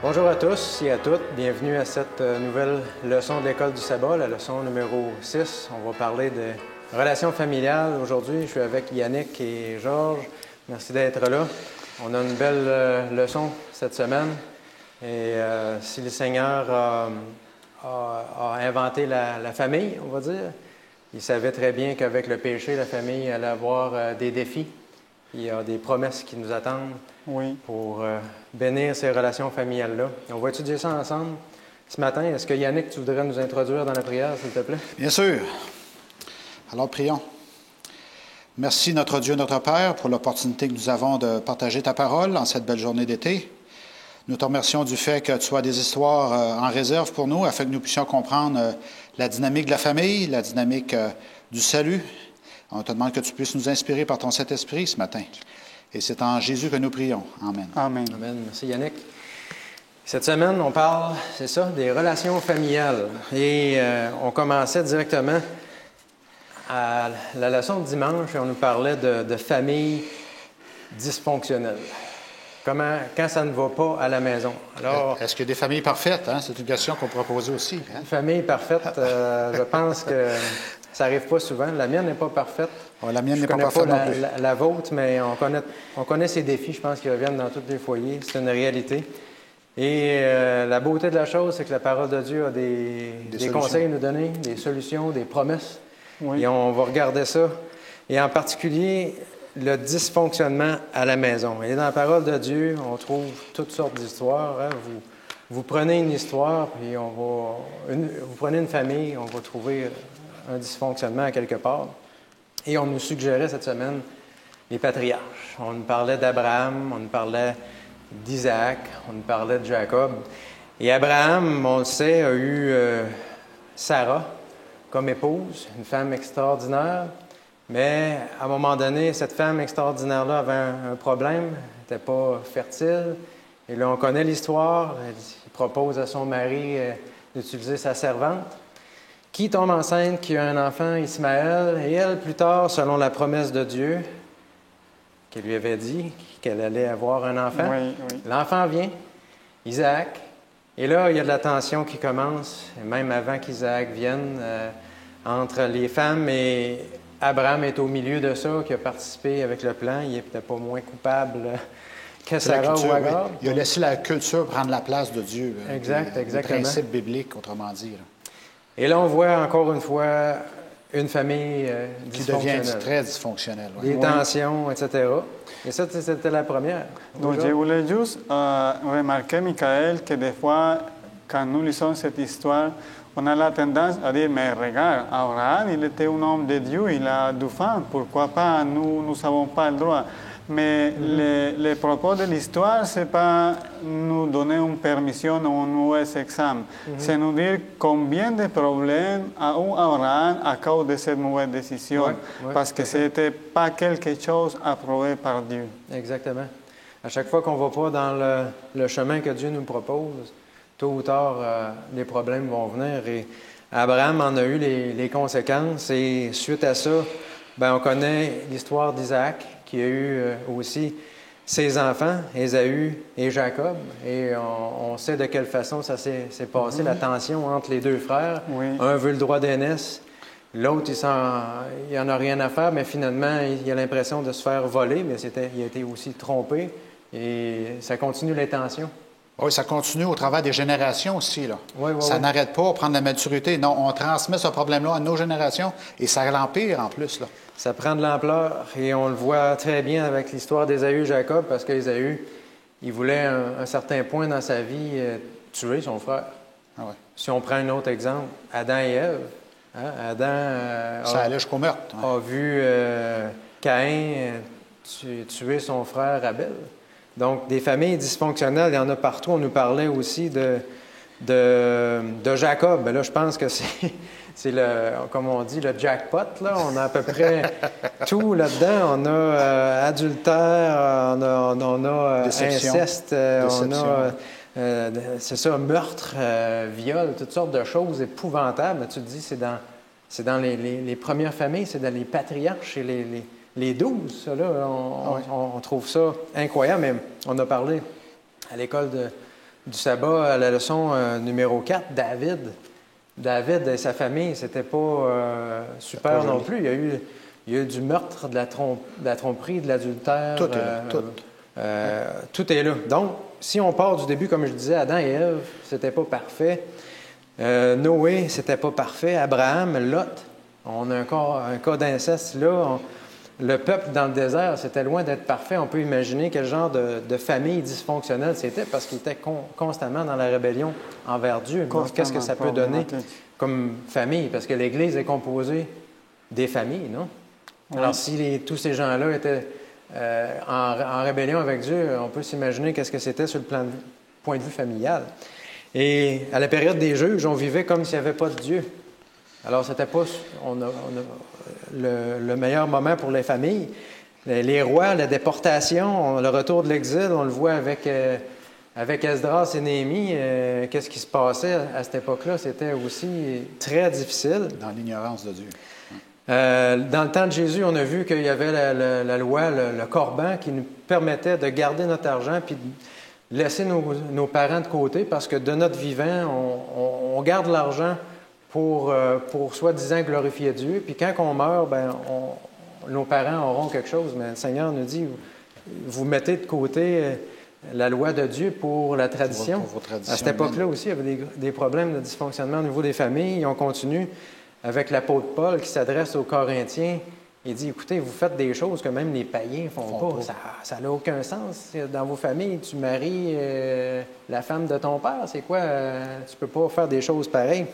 Bonjour à tous et à toutes. Bienvenue à cette nouvelle leçon de l'École du sabbat, la leçon numéro 6. On va parler de relations familiales aujourd'hui. Je suis avec Yannick et Georges. Merci d'être là. On a une belle leçon cette semaine. Et si le Seigneur a inventé la famille, on va dire, il savait très bien qu'avec le péché, la famille allait avoir des défis. Il y a des promesses qui nous attendent pour bénir ces relations familiales-là. On va étudier ça ensemble ce matin. Est-ce que Yannick, tu voudrais nous introduire dans la prière, s'il te plaît? Bien sûr. Alors, prions. Merci, notre Dieu, notre Père, pour l'opportunité que nous avons de partager ta parole en cette belle journée d'été. Nous te remercions du fait que tu as des histoires en réserve pour nous, afin que nous puissions comprendre la dynamique de la famille, la dynamique du salut. On te demande que tu puisses nous inspirer par ton Saint-Esprit ce matin. Et c'est en Jésus que nous prions. Amen. Amen. Amen. Merci Yannick. Cette semaine, on parle, c'est ça, des relations familiales. Et on commençait directement à la leçon de dimanche et on nous parlait de famille dysfonctionnelle. Quand ça ne va pas à la maison. Alors, est-ce qu'il y a des familles parfaites? Hein? C'est une question qu'on pourrait poser aussi. Hein? Une famille parfaite, je pense que ça n'arrive pas souvent. La mienne n'est pas parfaite. La mienne n'est pas parfaite non plus. La vôtre, mais on connaît ces défis, je pense, qui reviennent dans tous les foyers. C'est une réalité. Et la beauté de la chose, c'est que la parole de Dieu a des conseils à nous donner, des solutions, des promesses. Oui. Et on va regarder ça. Et en particulier, le dysfonctionnement à la maison. Et dans la parole de Dieu, on trouve toutes sortes d'histoires. Hein? Vous prenez une histoire, puis vous prenez une famille, on va trouver un dysfonctionnement à quelque part. Et on nous suggérait cette semaine les patriarches. On nous parlait d'Abraham, on nous parlait d'Isaac, on nous parlait de Jacob. Et Abraham, on le sait, a eu Sarah comme épouse, une femme extraordinaire. Mais à un moment donné, cette femme extraordinaire-là avait un problème, elle n'était pas fertile. Et là, on connaît l'histoire. Il propose à son mari d'utiliser sa servante, qui tombe enceinte, qui a un enfant, Ismaël. Et elle, plus tard, selon la promesse de Dieu, qu'elle lui avait dit qu'elle allait avoir un enfant, l'enfant vient, Isaac. Et là, il y a de la tension qui commence, et même avant qu'Isaac vienne, entre les femmes et Abraham est au milieu de ça, qui a participé avec le plan. Il n'est peut-être pas moins coupable que Sarah ou Agar. Oui. Il a laissé la culture prendre la place de Dieu. Exactement. Le principe biblique, autrement dit. Et là, on voit encore une fois une famille qui devient très dysfonctionnelle. Des tensions, etc. Et ça, c'était la première. Donc, je voulais juste remarquer, Michael, que des fois, quand nous lisons cette histoire, on a la tendance à dire, mais regarde, Abraham, il était un homme de Dieu, il a du faim, pourquoi pas, nous n'avons pas le droit. Mais le propos de l'histoire, ce n'est pas nous donner une permission ou un mauvais examen. C'est nous dire combien de problèmes a eu Abraham à cause de cette mauvaise décision. Parce que ce n'était pas quelque chose approuvé par Dieu. Exactement. À chaque fois qu'on ne va pas dans le chemin que Dieu nous propose, tôt ou tard, les problèmes vont venir. Et Abraham en a eu les conséquences. Et suite à ça, on connaît l'histoire d'Isaac, qui a eu aussi ses enfants, Ésaü et Jacob. Et on sait de quelle façon ça s'est passé, la tension entre les deux frères. Un veut le droit d'aînesse, l'autre, il n'en a rien à faire, mais finalement, il a l'impression de se faire voler, mais il a été aussi trompé. Et ça continue les tensions. Oui, ça continue au travers des générations aussi. Là. Ça n'arrête pas à prendre la maturité. Non, on transmet ce problème-là à nos générations et ça l'empire en plus. Là. Ça prend de l'ampleur et on le voit très bien avec l'histoire d'Ésaü et Jacob parce qu'Ésaü, il voulait à un certain point dans sa vie tuer son frère. Si on prend un autre exemple, Adam et Ève. Adam ça allait jusqu'au meurtre. A vu Caïn tuer son frère Abel. Donc, des familles dysfonctionnelles, il y en a partout. On nous parlait aussi de Jacob. Là, je pense que c'est comme on dit, le jackpot. Là. On a à peu près tout là-dedans. On a adultère, on a inceste, on a, c'est ça, meurtre, viol, toutes sortes de choses épouvantables. Tu te dis, c'est dans les premières familles, c'est dans les patriarches et les 12, ça, là, on trouve ça incroyable. Mais on a parlé à l'école du sabbat à la leçon numéro 4, David. David et sa famille, c'était pas super pas non joli. plus. Il y a eu du meurtre, de la tromperie, de l'adultère. Tout est là, tout. Tout est là. Donc, si on part du début, comme je disais, Adam et Ève, c'était pas parfait. Noé, c'était pas parfait. Abraham, Lot, on a un cas d'inceste là. Le peuple dans le désert, c'était loin d'être parfait. On peut imaginer quel genre de famille dysfonctionnelle c'était parce qu'il était constamment dans la rébellion envers Dieu. Donc, qu'est-ce que ça peut donner comme famille? Parce que l'Église est composée des familles, non? Oui. Alors, si tous ces gens-là étaient en rébellion avec Dieu, on peut s'imaginer qu'est-ce que c'était sur le point de vue familial. Et à la période des juges, on vivait comme s'il n'y avait pas de Dieu. Alors, c'était pas le meilleur moment pour les familles. Les rois, la déportation, le retour de l'exil, on le voit avec Esdras et Néhémie. Qu'est-ce qui se passait à cette époque-là? C'était aussi très difficile. Dans l'ignorance de Dieu. Dans le temps de Jésus, on a vu qu'il y avait la loi, le corban, qui nous permettait de garder notre argent puis de laisser nos parents de côté parce que de notre vivant, on garde l'argent pour soi-disant glorifier Dieu. Puis quand on meurt, nos parents auront quelque chose. Mais le Seigneur nous dit, vous mettez de côté la loi de Dieu pour la tradition. Pour vos traditions à cette époque-là aussi, il y avait des problèmes de dysfonctionnement au niveau des familles. Et on continue avec l'apôtre Paul qui s'adresse aux Corinthiens. Il dit, écoutez, vous faites des choses que même les païens ne font pas. Ça n'a aucun sens. Dans vos familles, tu maries la femme de ton père. C'est quoi? Tu ne peux pas faire des choses pareilles.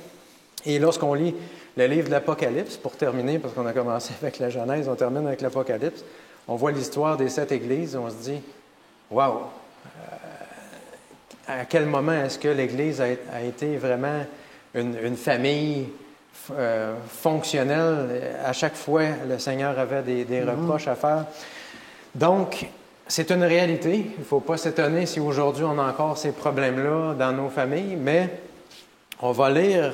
Et lorsqu'on lit le livre de l'Apocalypse, pour terminer, parce qu'on a commencé avec la Genèse, on termine avec l'Apocalypse, on voit l'histoire des 7 églises, on se dit, wow! À quel moment est-ce que l'Église a été vraiment une famille fonctionnelle? À chaque fois, le Seigneur avait des reproches à faire. Donc, c'est une réalité. Il ne faut pas s'étonner si aujourd'hui on a encore ces problèmes-là dans nos familles, mais on va lire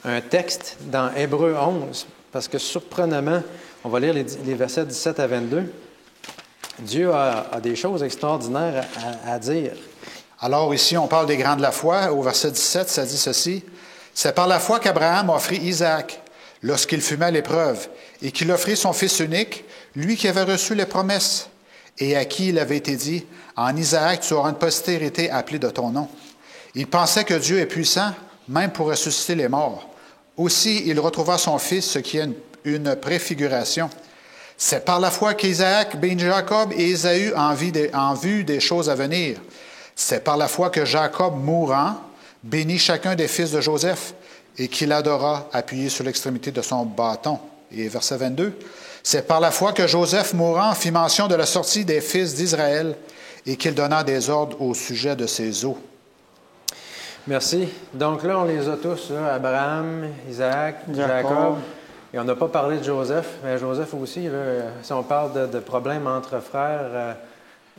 un texte dans Hébreux 11, parce que surprenamment, on va lire les versets 17 à 22. Dieu a des choses extraordinaires à dire. Alors ici, on parle des grands de la foi. Au verset 17, ça dit ceci. « C'est par la foi qu'Abraham offrit Isaac lorsqu'il fumait à l'épreuve, et qu'il offrit son fils unique, lui qui avait reçu les promesses, et à qui il avait été dit, « En Isaac, tu auras une postérité appelée de ton nom. » Il pensait que Dieu est puissant, même pour ressusciter les morts. Aussi, il retrouva son fils, ce qui est une préfiguration. C'est par la foi qu'Isaac bénit Jacob et Ésaü en vue des choses à venir. C'est par la foi que Jacob, mourant, bénit chacun des fils de Joseph et qu'il adora appuyé sur l'extrémité de son bâton. Et verset 22. C'est par la foi que Joseph, mourant, fit mention de la sortie des fils d'Israël et qu'il donna des ordres au sujet de ses os. Merci. Donc là, on les a tous, là, Abraham, Isaac, Jacob. Et on n'a pas parlé de Joseph, mais Joseph aussi, là, si on parle de problèmes entre frères,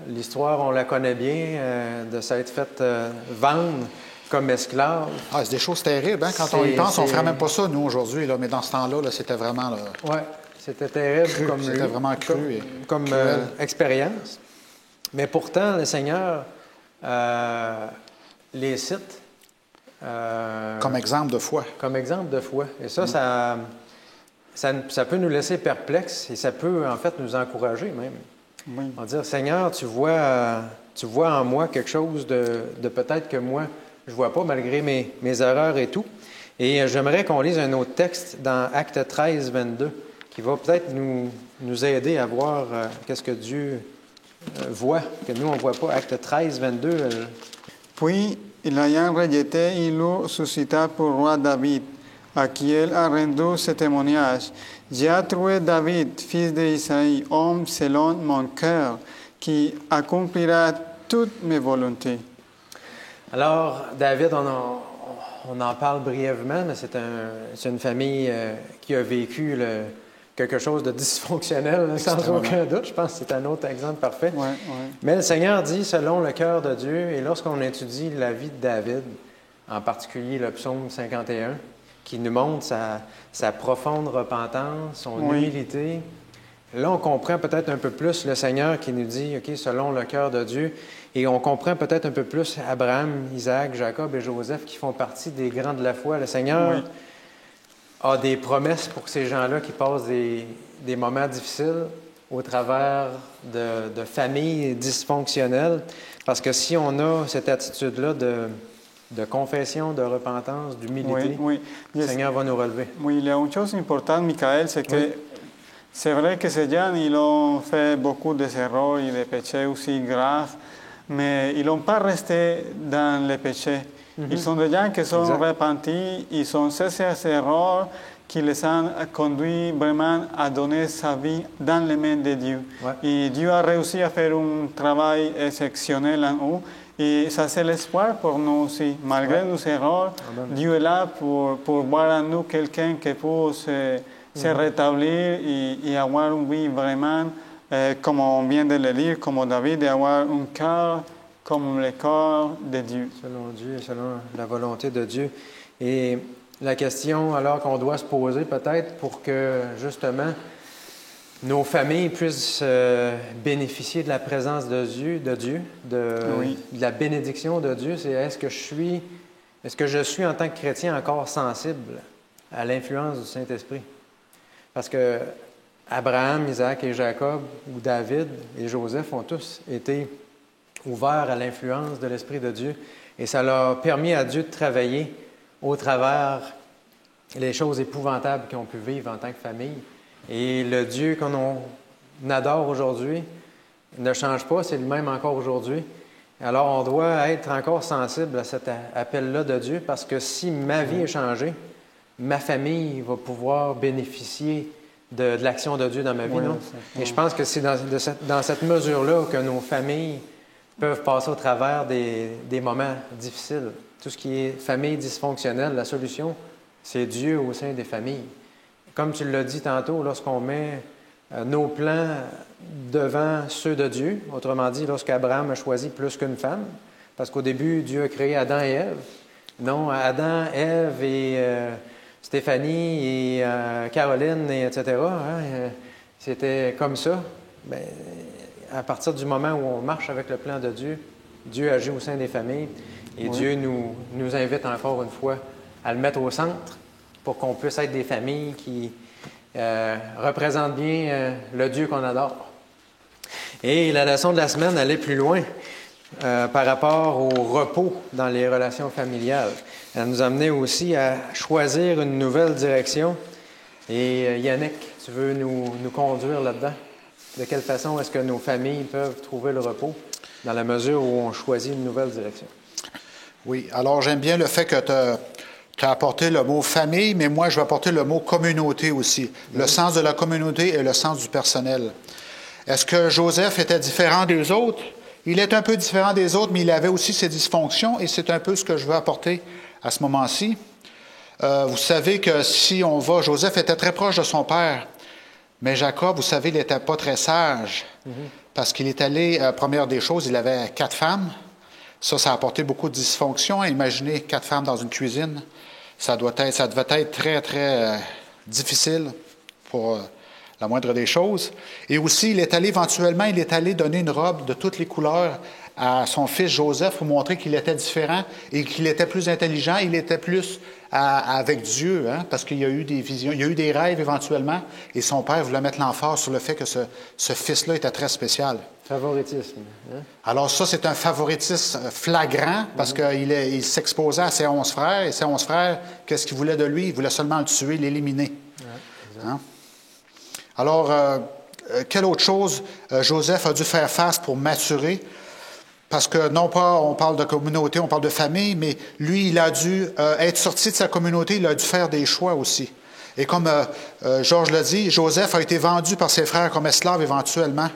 l'histoire, on la connaît bien, de s'être fait vendre comme esclave. Ah, c'est des choses terribles, hein? Quand on y pense, on ne ferait même pas ça, nous, aujourd'hui, là, mais dans ce temps-là, là, c'était vraiment... Oui, c'était terrible comme, c'était vraiment cru comme expérience. Mais pourtant, le Seigneur les cite comme exemple de foi. Comme exemple de foi. Et ça peut nous laisser perplexes et ça peut, en fait, nous encourager même. Oui. On va dire, Seigneur, tu vois en moi quelque chose de peut-être que moi, je ne vois pas, malgré mes erreurs et tout. Et j'aimerais qu'on lise un autre texte dans Actes 13, 22, qui va peut-être nous aider à voir qu'est-ce que Dieu voit, que nous, on ne voit pas. Actes 13, 22. Puis, l'ayant rejeté, il le suscita pour roi David, à qui il a rendu ce témoignage. J'ai trouvé David, fils d'Isaïe, homme selon mon cœur, qui accomplira toutes mes volontés. Alors, David, on en parle brièvement, mais c'est une famille qui a vécu quelque chose de dysfonctionnel, sans aucun doute. Je pense que c'est un autre exemple parfait. Ouais. Mais le Seigneur dit, selon le cœur de Dieu, et lorsqu'on étudie la vie de David, en particulier le psaume 51, qui nous montre sa profonde repentance, son humilité, là, on comprend peut-être un peu plus le Seigneur qui nous dit, OK, selon le cœur de Dieu, et on comprend peut-être un peu plus Abraham, Isaac, Jacob et Joseph qui font partie des grands de la foi. Le Seigneur a des promesses pour ces gens-là qui passent des moments difficiles au travers de familles dysfonctionnelles. Parce que si on a cette attitude-là de confession, de repentance, d'humilité, le Seigneur va nous relever. Oui, il y a une chose importante, Michael, c'est que c'est vrai que ces gens, ils ont fait beaucoup d'erreurs et de péchés aussi graves, mais ils n'ont pas resté dans les péchés. Ils sont des gens qui sont repentis, ils ont cessé ces erreurs qui les ont conduits vraiment à donner sa vie dans les mains de Dieu. Et Dieu a réussi à faire un travail exceptionnel en eux. Et ça, c'est l'espoir pour nous aussi. Malgré nos erreurs, Dieu est là pour voir en nous quelqu'un qui peut se rétablir et avoir une vie vraiment, comme on vient de le lire, comme David, d'avoir un cœur comme le corps de Dieu. Selon Dieu, selon la volonté de Dieu. Et la question alors qu'on doit se poser peut-être pour que justement nos familles puissent bénéficier de la présence de Dieu, de la bénédiction de Dieu, c'est est-ce que je suis en tant que chrétien encore sensible à l'influence du Saint-Esprit? Parce que Abraham, Isaac et Jacob, ou David et Joseph ont tous été ouverts à l'influence de l'Esprit de Dieu et ça leur a permis à Dieu de travailler au travers les choses épouvantables qu'ils ont pu vivre en tant que famille. Et le Dieu qu'on adore aujourd'hui ne change pas, c'est le même encore aujourd'hui. Alors, on doit être encore sensible à cet appel-là de Dieu parce que si ma vie est changée, ma famille va pouvoir bénéficier de l'action de Dieu dans ma vie, non? Et je pense que c'est dans cette mesure-là que nos familles peuvent passer au travers des moments difficiles. Tout ce qui est famille dysfonctionnelle, la solution, c'est Dieu au sein des familles. Comme tu l'as dit tantôt, lorsqu'on met nos plans devant ceux de Dieu, autrement dit, lorsqu'Abraham a choisi plus qu'une femme, parce qu'au début, Dieu a créé Adam et Ève. Non, Adam, Ève et Stéphanie et Caroline, et etc. C'était comme ça. Bien, à partir du moment où on marche avec le plan de Dieu, Dieu agit au sein des familles et Dieu nous invite encore une fois à le mettre au centre pour qu'on puisse être des familles qui représentent bien le Dieu qu'on adore. Et la leçon de la semaine allait plus loin par rapport au repos dans les relations familiales. Elle nous amenait aussi à choisir une nouvelle direction. Et Yannick, tu veux nous conduire là-dedans? De quelle façon est-ce que nos familles peuvent trouver le repos dans la mesure où on choisit une nouvelle direction? Oui, alors j'aime bien le fait que tu as apporté le mot famille, mais moi je vais apporter le mot communauté aussi. Le sens de la communauté et le sens du personnel. Est-ce que Joseph était différent des autres? Il est un peu différent des autres, mais il avait aussi ses dysfonctions et c'est un peu ce que je veux apporter à ce moment-ci. Vous savez que si on va, Joseph était très proche de son père. Mais Jacob, vous savez, il n'était pas très sage parce qu'il est allé, première des choses, il avait 4 femmes. Ça a apporté beaucoup de dysfonction. Imaginez 4 femmes dans une cuisine. Ça devait être très, très difficile pour la moindre des choses. Et aussi, il est allé donner une robe de toutes les couleurs à son fils Joseph pour montrer qu'il était différent et qu'il était plus intelligent, il était plus avec Dieu, parce qu'il y a eu des visions, il y a eu des rêves éventuellement, et son père voulait mettre l'emphase sur le fait que ce fils-là était très spécial. Favoritisme. Alors ça, c'est un favoritisme flagrant, parce qu'il s'exposait à ses 11 frères, et ses 11 frères, qu'est-ce qu'ils voulaient de lui? Ils voulaient seulement le tuer, l'éliminer. Alors, quelle autre chose Joseph a dû faire face pour maturer? Parce que non pas on parle de communauté, on parle de famille, mais lui, il a dû être sorti de sa communauté, il a dû faire des choix aussi. Et comme Georges l'a dit, Joseph a été vendu par ses frères comme esclave éventuellement.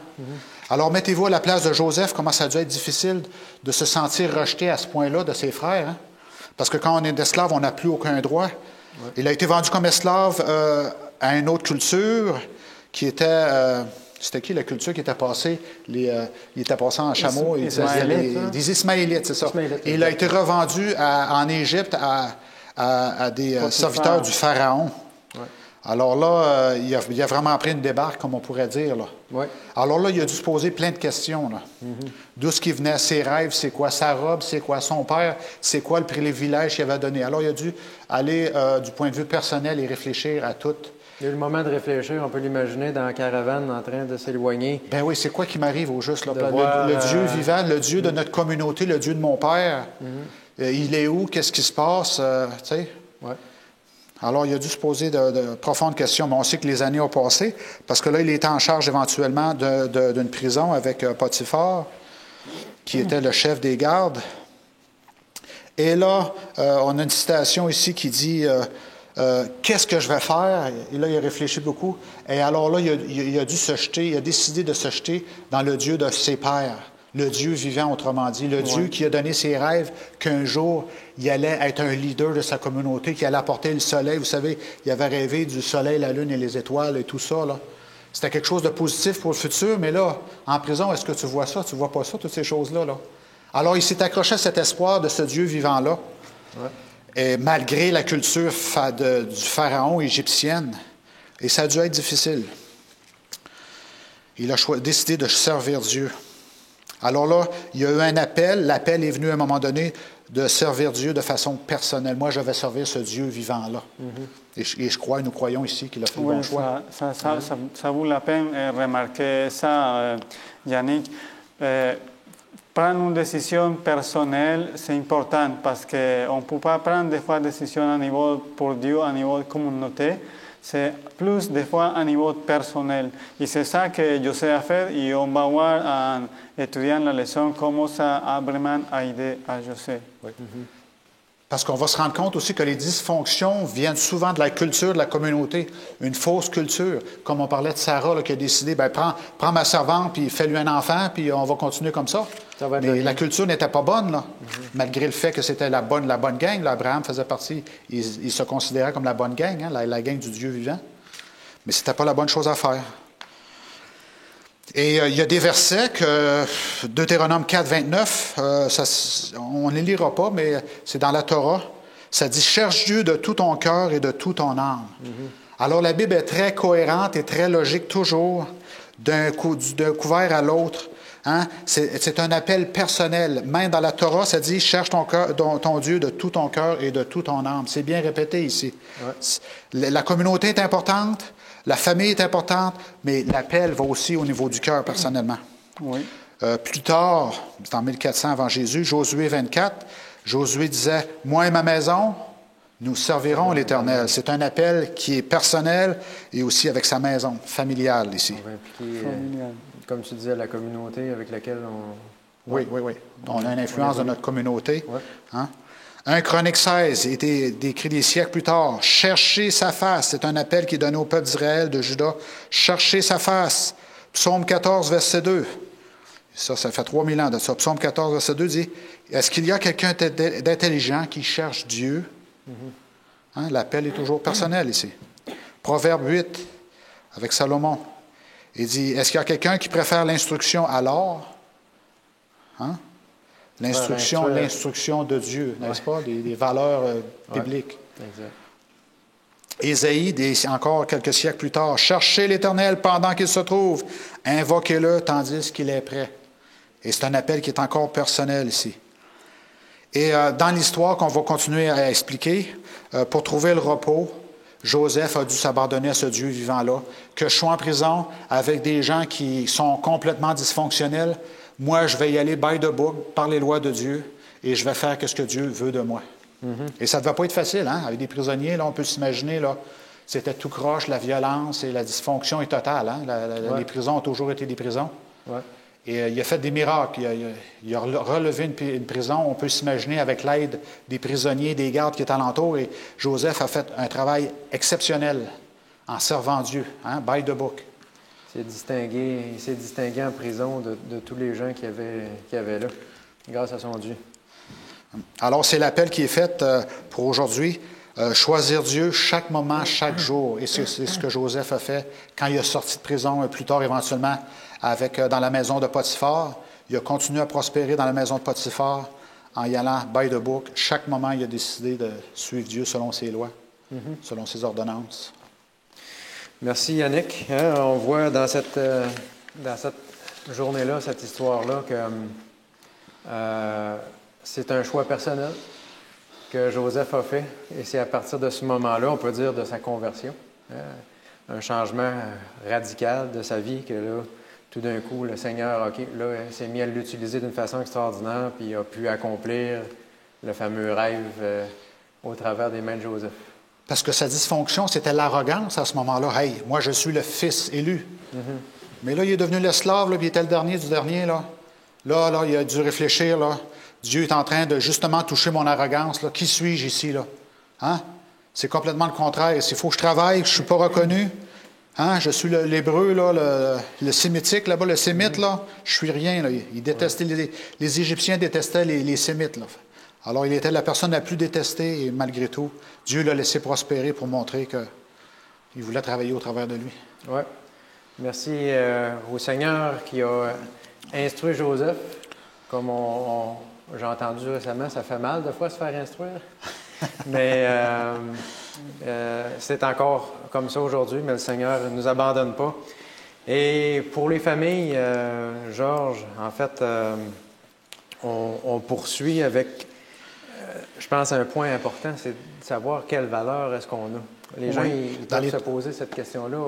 Alors mettez-vous à la place de Joseph, comment ça a dû être difficile de se sentir rejeté à ce point-là de ses frères. Parce que quand on est esclave, on n'a plus aucun droit. Il a été vendu comme esclave à une autre culture qui était... c'était qui la culture qui était passée? Il était passé en chameau. Des Ismaélites, c'est ça. Et il a été revendu en Égypte à des serviteurs du Pharaon. Alors là, il a vraiment pris une débarque, comme on pourrait dire. Là. Oui. Alors là, il a dû se poser plein de questions. Là. D'où ce qui venait, ses rêves, c'est quoi sa robe, c'est quoi son père, c'est quoi le privilège qu'il avait donné. Alors il a dû aller du point de vue personnel et réfléchir à tout. Il y a eu le moment de réfléchir, on peut l'imaginer dans la caravane en train de s'éloigner. Ben oui, c'est quoi qui m'arrive au juste? Là? Voir, le Dieu vivant, le Dieu de notre communauté, le Dieu de mon père. Il est où? Qu'est-ce qui se passe? Tu sais? Ouais. Alors, il a dû se poser de profondes questions, mais on sait que les années ont passé, parce que là, il était en charge éventuellement d'une prison avec Potiphar, qui était le chef des gardes. Et là, on a une citation ici qui dit qu'est-ce que je vais faire? Et là, il a réfléchi beaucoup. Et alors là, il a dû se jeter, il a décidé de se jeter dans le Dieu de ses pères. Le Dieu vivant, autrement dit, le Dieu qui a donné ses rêves qu'un jour, il allait être un leader de sa communauté, qui allait apporter le soleil. Vous savez, il avait rêvé du soleil, la lune et les étoiles et tout ça. Là. C'était quelque chose de positif pour le futur, mais là, en prison, est-ce que tu vois ça? Tu ne vois pas ça, toutes ces choses-là? Là? Alors, il s'est accroché à cet espoir de ce Dieu vivant-là, et malgré la culture du pharaon égyptienne. Et ça a dû être difficile. Il a décidé de servir Dieu. Alors là, il y a eu un appel. L'appel est venu à un moment donné de servir Dieu de façon personnelle. Moi, je vais servir ce Dieu vivant-là. Et je crois, nous croyons ici qu'il a fait le bon choix. Ça vaut la peine de remarquer ça, Yannick. Prendre une décision personnelle, c'est important parce qu'on ne peut pas prendre des fois des décisions à niveau pour Dieu, à niveau de communauté. C'est plus des fois à niveau personnel. Et c'est ça que José a fait et on va voir en étudiant la leçon comment ça a vraiment aidé à José. Oui. Parce qu'on va se rendre compte aussi que les dysfonctions viennent souvent de la culture de la communauté, une fausse culture. Comme on parlait de Sarah là, qui a décidé, prends ma servante puis fais-lui un enfant puis on va continuer comme ça. Mais la culture n'était pas bonne, là, malgré le fait que c'était la bonne gang. Là, Abraham faisait partie, il se considérait comme la bonne gang, hein, la gang du Dieu vivant. Mais ce n'était pas la bonne chose à faire. Et il y a des versets que Deutéronome 4, 29, on ne les lira pas, mais c'est dans la Torah. Ça dit « Cherche Dieu de tout ton cœur et de toute ton âme ». Alors la Bible est très cohérente et très logique toujours, d'un couvert à l'autre. Hein? C'est un appel personnel. Même dans la Torah, ça dit « Cherche ton Dieu de tout ton cœur et de toute ton âme ». C'est bien répété ici. Ouais. La communauté est importante. La famille est importante, mais l'appel va aussi au niveau du cœur, personnellement. Oui. Plus tard, c'est en 1400 avant Jésus, Josué 24, Josué disait « Moi et ma maison, nous servirons l'Éternel ». C'est un appel qui est personnel et aussi avec sa maison, familiale ici. On va impliquer, comme tu disais, la communauté avec laquelle on... Oui. On a une influence de notre communauté. Ouais. Hein? 1 Chronique 16 était décrit des siècles plus tard. « Cherchez sa face », c'est un appel qui est donné au peuple d'Israël, de Juda. « Cherchez sa face ». Psaume 14, verset 2. Ça fait 3000 ans de ça. Psaume 14, verset 2 dit « Est-ce qu'il y a quelqu'un d'intelligent qui cherche Dieu? » Hein? L'appel est toujours personnel ici. Proverbe 8, avec Salomon. Il dit « Est-ce qu'il y a quelqu'un qui préfère l'instruction à l'or? » Hein? L'instruction de Dieu, n'est-ce pas? Des valeurs bibliques. Exact. Ésaïe, encore quelques siècles plus tard, « Cherchez l'Éternel pendant qu'il se trouve, invoquez-le tandis qu'il est prêt. » Et c'est un appel qui est encore personnel ici. Et dans l'histoire qu'on va continuer à expliquer, pour trouver le repos, Joseph a dû s'abandonner à ce Dieu vivant-là. Que je sois en prison avec des gens qui sont complètement dysfonctionnels, moi, je vais y aller by the book, par les lois de Dieu, et je vais faire ce que Dieu veut de moi. Et ça ne devait pas être facile, hein? Avec des prisonniers, là, on peut s'imaginer, là, c'était tout croche, la violence et la dysfonction est totale. Hein? Les prisons ont toujours été des prisons. Ouais. Et il a fait des miracles. Il a relevé une prison, on peut s'imaginer, avec l'aide des prisonniers, des gardes qui étaient alentour. Et Joseph a fait un travail exceptionnel en servant Dieu, hein? By the book. Il s'est distingué en prison de tous les gens qu'il y avait là, grâce à son Dieu. Alors, c'est l'appel qui est fait pour aujourd'hui. Choisir Dieu chaque moment, chaque jour. Et c'est ce que Joseph a fait quand il est sorti de prison, plus tard éventuellement, dans la maison de Potiphar. Il a continué à prospérer dans la maison de Potiphar en y allant by the book. Chaque moment, il a décidé de suivre Dieu selon ses lois, selon ses ordonnances. Merci Yannick. On voit dans cette journée-là, cette histoire-là, que c'est un choix personnel que Joseph a fait. Et c'est à partir de ce moment-là, on peut dire, de sa conversion. Un changement radical de sa vie que là, tout d'un coup, le Seigneur, là, s'est mis à l'utiliser d'une façon extraordinaire, puis il a pu accomplir le fameux rêve au travers des mains de Joseph. Parce que sa dysfonction, c'était l'arrogance à ce moment-là. « Hey, moi, je suis le fils élu. Mais là, il est devenu l'esclave, là, puis il était le dernier du dernier. Là, il a dû réfléchir. Là. Dieu est en train de justement toucher mon arrogance. Là. Qui suis-je ici? Là? Hein? C'est complètement le contraire. S'il faut que je travaille, que je ne suis pas reconnu, hein? Je suis l'hébreu, là, le sémitique, là-bas, le sémite, là, je suis rien. Là. Il détestait, les Égyptiens détestaient les sémites. Là. Alors, il était la personne la plus détestée et malgré tout, Dieu l'a laissé prospérer pour montrer qu'il voulait travailler au travers de lui. Oui. Merci au Seigneur qui a instruit Joseph. Comme j'ai entendu récemment, ça fait mal de fois se faire instruire. Mais c'est encore comme ça aujourd'hui, mais le Seigneur ne nous abandonne pas. Et pour les familles, Georges, en fait, on poursuit avec, je pense, un point important, c'est de savoir quelle valeur est-ce qu'on a. Les gens, ils doivent se poser cette question-là.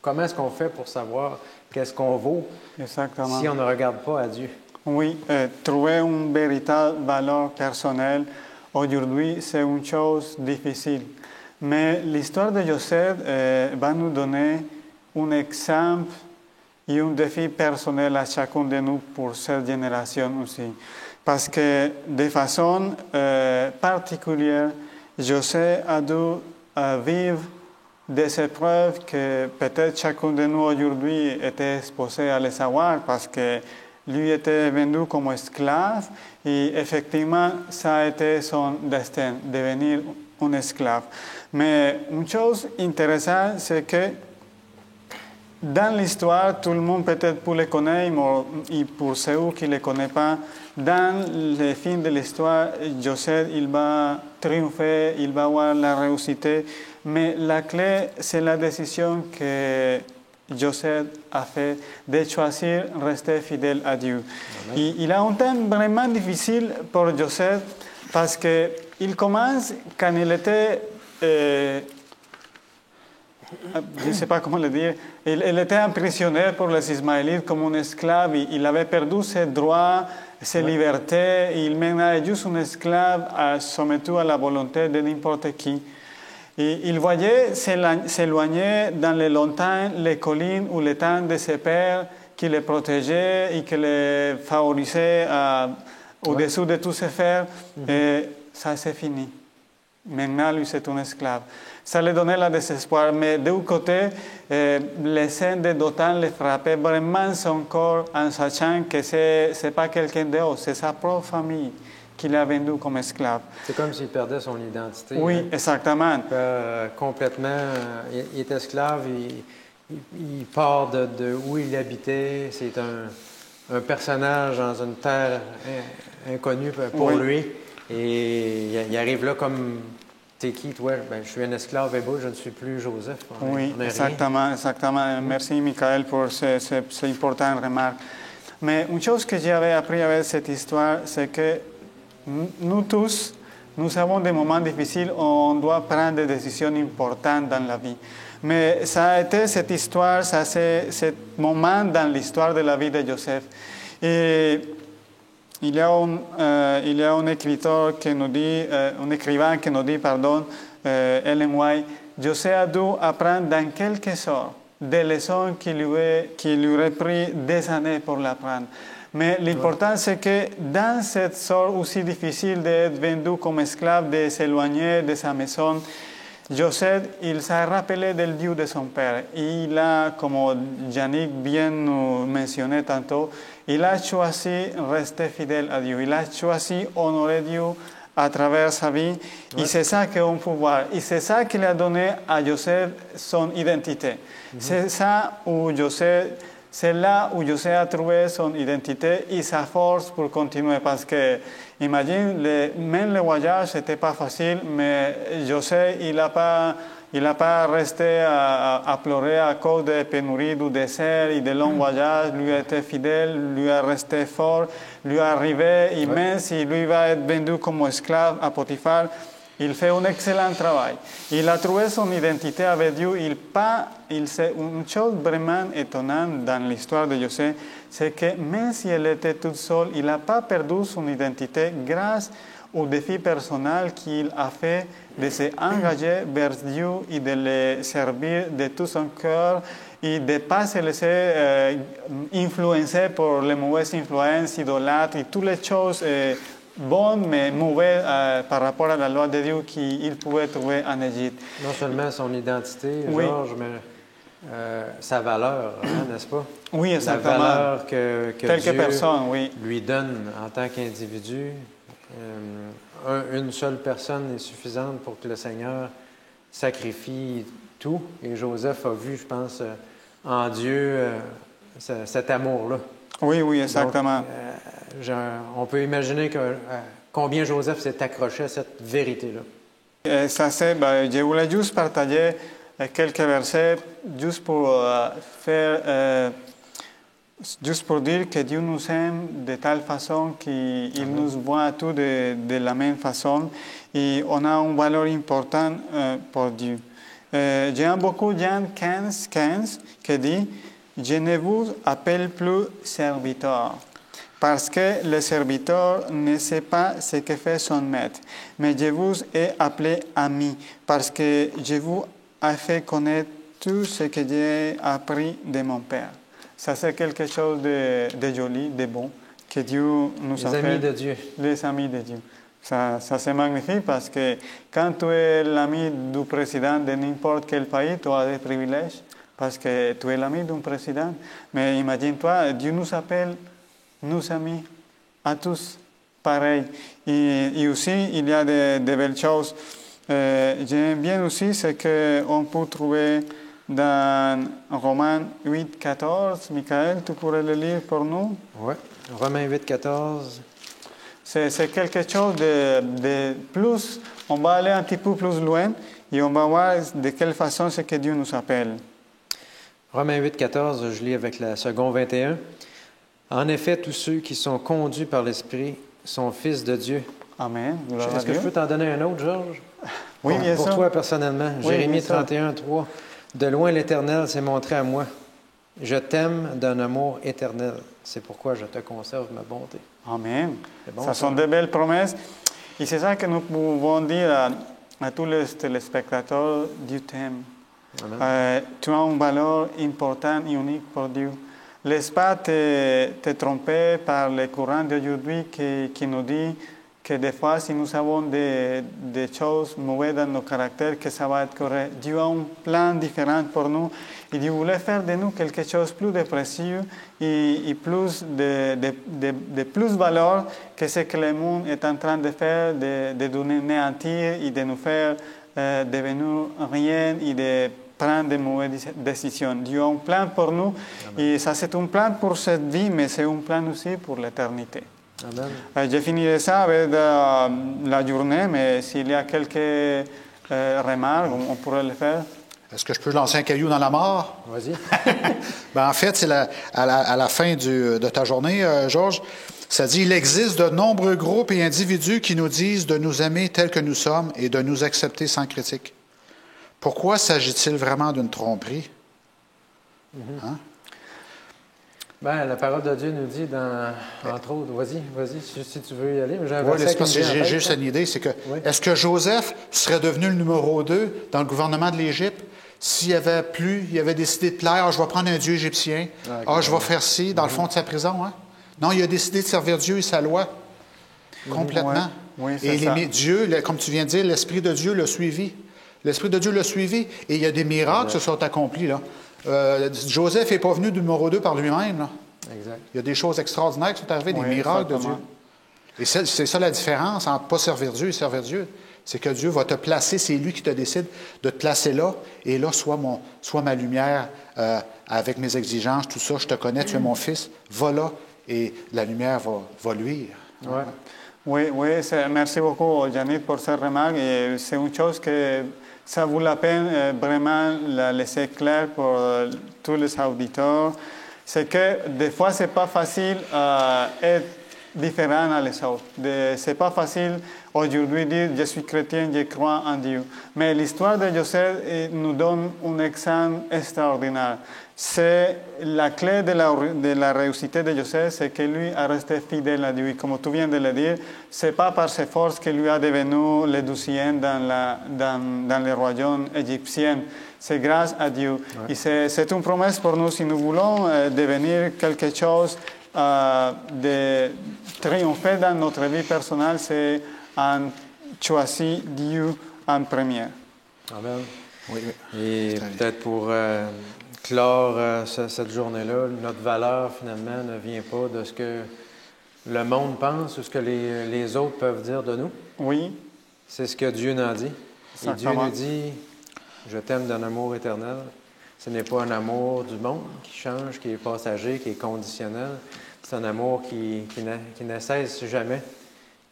Comment est-ce qu'on fait pour savoir qu'est-ce qu'on vaut si on ne regarde pas à Dieu? Oui, trouver une véritable valeur personnelle, aujourd'hui, c'est une chose difficile. Mais l'histoire de Joseph va nous donner un exemple et un défi personnel à chacun de nous pour cette génération aussi. Parce que de façon particulière, Joseph a dû vivre des épreuves que peut-être chacun de nous aujourd'hui était exposé à les savoir parce que lui était vendu comme esclave et effectivement, ça a été son destin, devenir un esclave. Mais une chose intéressante, c'est que dans l'histoire, tout le monde peut-être peut le connaître, mais pour ceux qui ne le connaissent pas, dans le fin de l'histoire, Joseph, il va triompher, il va avoir la réussite. Mais la clé, c'est la décision que Joseph a fait de choisir rester fidèle à Dieu. Et il a un temps vraiment difficile pour Joseph parce qu'il commence quand il était, je ne sais pas comment le dire, il était emprisonné pour les Ismaélites comme un esclave. Il avait perdu ses droits, ses libertés. Il maintenant est juste un esclave soumis à la volonté de n'importe qui. Et il voyait s'éloigner dans les lointains les collines ou les tentes de ses pères qui les protégeaient et qui les favorisaient au-dessous de tous ses frères. Et ça, c'est fini. Maintenant, lui, c'est un esclave. Ça lui donnait le désespoir. Mais d'un côté, les scènes de Dothan le frappaient vraiment son corps en sachant que ce n'est pas quelqu'un d'autre, c'est sa propre famille qu'il a vendu comme esclave. C'est comme s'il perdait son identité. Oui, exactement. Complètement, il est esclave, il part de où il habitait, c'est un personnage dans une terre inconnue pour lui, et il arrive là comme, t'es qui toi? Ben, je suis un esclave hébreu, je ne suis plus Joseph. Oui, exactement. Merci Michael pour cette importante remarque. Mais une chose que j'avais appris avec cette histoire, c'est que nous tous, nous avons des moments difficiles où on doit prendre des décisions importantes dans la vie. Mais ça a été cette histoire, ça c'est ce moment dans l'histoire de la vie de Joseph. Et il y a un écrivain qui nous dit, Ellen White, Joseph a dû apprendre dans quelque sorte des leçons qui lui auraient pris des années pour l'apprendre. Mais l'important, c'est que dans cette sorte aussi difficile d'être vendu comme esclave, de s'éloigner de sa maison, Joseph, il s'est rappelé du Dieu de son père. Il a, comme Yannick vient nous mentionner tantôt, il a choisi rester fidèle à Dieu. Il a choisi honorer Dieu à travers sa vie. Et c'est ça qu'on peut voir. Et c'est ça qui a donné à Joseph son identité. C'est là où Joseph a trouvé son identité et sa force pour continuer. Parce que, imagine, même le voyage, ce n'était pas facile, mais Joseph, il n'a pas Il n'a pas resté à pleurer à cause des pénuries du désert et des longs voyages. Lui a été fidèle, lui a resté fort, lui est arrivé, et même si lui va être vendu comme esclave à Potiphar, il fait un excellent travail. Il a trouvé son identité avec Dieu. C'est une chose vraiment étonnante dans l'histoire de Joseph, c'est que même s'il était tout seul, il n'a pas perdu son identité grâce au défi personnel qu'il a fait de s'engager vers Dieu et de le servir de tout son cœur et de ne pas se laisser influencer par les mauvaises influences, idolâtres et toutes les choses bonnes mais mauvaises par rapport à la loi de Dieu qu'il pouvait trouver en Égypte. Non seulement son identité, Georges, mais sa valeur, n'est-ce pas? Oui, exactement. La valeur que Dieu personne, lui donne en tant qu'individu. Une seule personne est suffisante pour que le Seigneur sacrifie tout. Et Joseph a vu, je pense, en Dieu cet amour-là. Oui, exactement. Donc, on peut imaginer combien Joseph s'est accroché à cette vérité-là. Je voulais juste partager quelques versets juste pour juste pour dire que Dieu nous aime de telle façon qu'il nous voit tous de la même façon et on a une valeur importante pour Dieu. J'aime beaucoup Jean 15 qui dit « Je ne vous appelle plus serviteur, parce que le serviteur ne sait pas ce que fait son maître, mais je vous ai appelé ami, parce que je vous ai fait connaître tout ce que j'ai appris de mon Père. » Ça, c'est quelque chose de joli, de bon, que Dieu nous appelle. Les amis de Dieu. Les amis de Dieu. Ça c'est magnifique parce que quand tu es l'ami du président de n'importe quel pays, tu as des privilèges parce que tu es l'ami d'un président. Mais imagine-toi, Dieu nous appelle, nos amis, à tous, pareil. Et aussi, il y a de belles choses. J'aime bien aussi ce qu'on peut trouver dans Romains 8, 14, Michael, tu pourrais le lire pour nous? Oui, Romains 8, 14. C'est quelque chose de plus, on va aller un petit peu plus loin et on va voir de quelle façon c'est que Dieu nous appelle. Romains 8, 14, je lis avec la seconde 21. En effet, tous ceux qui sont conduits par l'Esprit sont fils de Dieu. Amen. Est-ce que je peux t'en donner un autre, Georges? Oui, bien sûr. Pour toi, personnellement. Oui, Jérémie 31, 3. De loin, l'Éternel s'est montré à moi. Je t'aime d'un amour éternel. C'est pourquoi je te conserve ma bonté. Amen. Bon, ça sont de belles promesses. Et c'est ça que nous pouvons dire à tous les téléspectateurs. Dieu t'aime. Tu as une valeur importante et unique pour Dieu. Laisse pas te tromper par les courants d'aujourd'hui qui nous dit que des fois, si nous avons des choses mauvaises dans nos caractères, que ça va être correct. Dieu a un plan différent pour nous. Et Dieu voulait faire de nous quelque chose plus de précieux et plus de plus valeur que ce que le monde est en train de faire, de nous néantir et de nous faire devenir rien et de prendre de mauvaises décisions. Dieu a un plan pour nous. Amen. Et ça, c'est un plan pour cette vie, mais c'est un plan aussi pour l'éternité. Amen. Je finirai ça avec la journée, mais s'il y a quelques remarques, on pourrait le faire. Est-ce que je peux lancer un caillou dans la mort? Vas-y. En fait, c'est à la fin de ta journée, Georges, ça dit « Il existe de nombreux groupes et individus qui nous disent de nous aimer tels que nous sommes et de nous accepter sans critique. Pourquoi s'agit-il vraiment d'une tromperie? Hein? La parole de Dieu nous dit, entre autres, vas-y, si tu veux y aller. J'ai juste une idée, c'est que, est-ce que Joseph serait devenu le numéro 2 dans le gouvernement de l'Égypte s'il avait décidé de plaire, je vais prendre un dieu égyptien, je vais faire ci, dans le fond de sa prison, hein? Non, il a décidé de servir Dieu et sa loi, complètement. Oui, et Dieu, comme tu viens de dire, l'Esprit de Dieu l'a suivi. L'Esprit de Dieu l'a suivi, et il y a des miracles qui se sont accomplis, là. Joseph n'est pas venu du numéro 2 par lui-même. Là. Exact. Il y a des choses extraordinaires qui sont arrivées, des miracles de Dieu. Et c'est ça la différence entre pas servir Dieu et servir Dieu. C'est que Dieu va te placer, c'est lui qui te décide de te placer là, et là, sois ma lumière avec mes exigences, tout ça, je te connais, tu es mon fils, va là, et la lumière va luire. Oui, merci beaucoup, Yannick, pour cette remarque. C'est une chose que Ça vaut la peine vraiment la laisser clair pour tous les auditeurs. C'est que des fois, ce n'est pas facile d'être différent à les autres. Ce n'est pas facile aujourd'hui de dire « je suis chrétien, je crois en Dieu ». Mais l'histoire de Joseph nous donne un exemple extraordinaire. C'est la clé de la réussite de Joseph, c'est que lui a resté fidèle à Dieu. Et comme tu viens de le dire, ce n'est pas par ses forces que lui a devenu le 12e dans le royaume égyptien. C'est grâce à Dieu. Ouais. Et c'est une promesse pour nous. Si nous voulons devenir quelque chose de triompher dans notre vie personnelle, c'est en choisir Dieu en premier. Amen. Oui. Et peut-être pour clore cette journée-là, notre valeur finalement ne vient pas de ce que le monde pense ou ce que les autres peuvent dire de nous. Oui. C'est ce que Dieu nous a dit. Et Dieu nous dit, je t'aime d'un amour éternel. Ce n'est pas un amour du monde qui change, qui est passager, qui est conditionnel. C'est un amour qui ne cesse jamais.